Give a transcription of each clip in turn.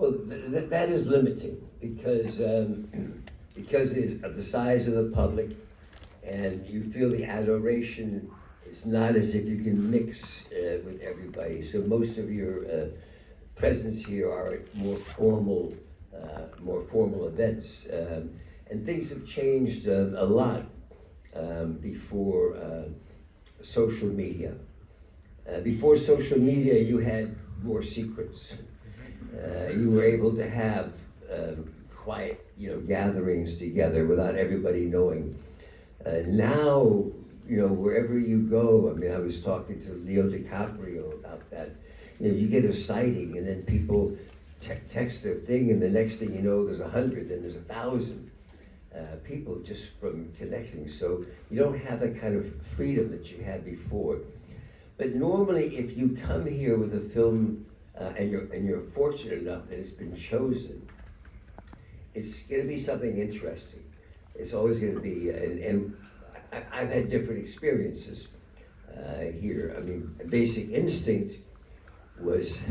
Well, that is limiting because of the size of the public, and you feel the adoration. It's not as if you can mix with everybody. So most of your presence here are more formal events, and things have changed a lot before social media. Before social media, you had more secrets. You were able to have quiet, gatherings together without everybody knowing. Now, wherever you go, I mean, I was talking to Leo DiCaprio about that. You get a sighting, and then people text their thing, and the next thing you know, there's 100, then there's 1,000 people just from connecting. So you don't have that kind of freedom that you had before. But normally, if you come here with a film and you're fortunate enough that it's been chosen, it's going to be something interesting. It's always going to be, and I've had different experiences here. I mean, Basic Instinct was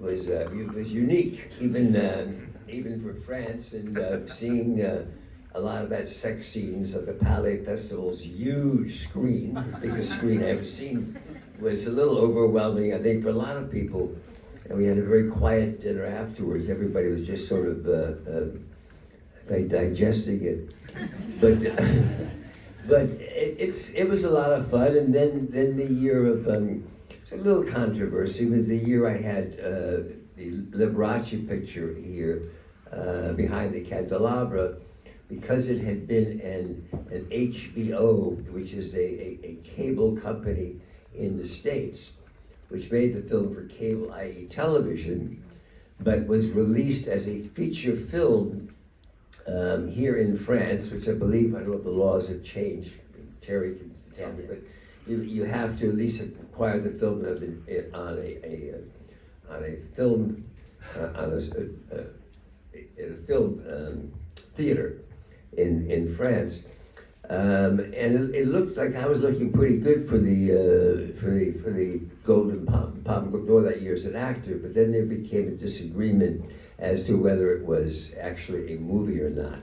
unique, even for France, and seeing a lot of that sex scenes at the Palais Festival's huge screen, biggest screen I ever seen, was a little overwhelming, I think, for a lot of people. And we had a very quiet dinner afterwards. Everybody was just sort of digesting it, but it was a lot of fun. And then the year of it's a little controversy. It was the year I had the Liberace picture here behind the candelabra, because it had been an HBO, which is a cable company in the States, which made the film for cable, i.e. television, but was released as a feature film here in France, which I believe, I don't know if the laws have changed, Terry can tell me, but you have to at least acquire the film to have been on a film theater in France. And it looked like I was looking pretty good for the Golden Palme d'Or that year as an actor, but then there became a disagreement as to whether it was actually a movie or not.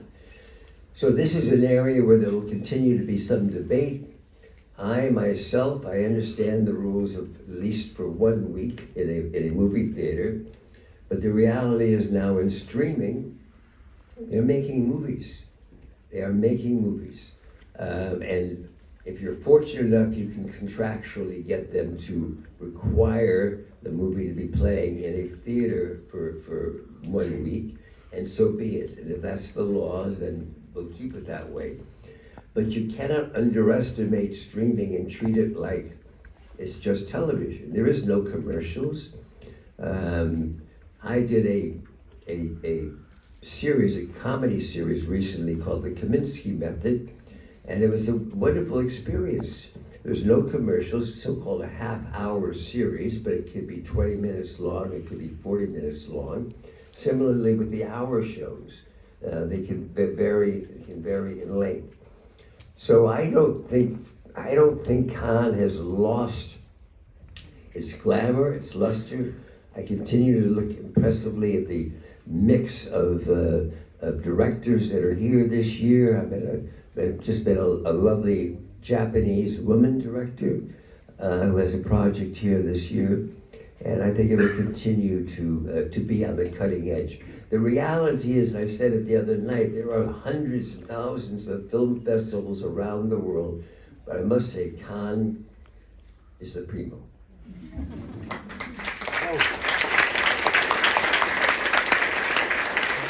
So this is an area where there will continue to be some debate. I myself, I understand the rules of at least for 1 week in a movie theater, but the reality is now in streaming, they're making movies. They are making movies. And if you're fortunate enough, you can contractually get them to require the movie to be playing in a theater for 1 week, and so be it. And if that's the laws, then we'll keep it that way. But you cannot underestimate streaming and treat it like it's just television. There is no commercials. I did a series, a comedy series recently called The Kaminsky Method, and it was a wonderful experience. There's no commercials, so-called a half-hour series, but it could be 20 minutes long, it could be 40 minutes long. Similarly with the hour shows, they can vary in length. So I don't think Cannes has lost its glamour, its luster. I continue to look impressively at the mix of directors that are here this year. I've just met a lovely Japanese woman director who has a project here this year, and I think it will continue to be on the cutting edge. The reality is, I said it the other night, there are hundreds and thousands of film festivals around the world, but I must say, Cannes is the primo. Oh.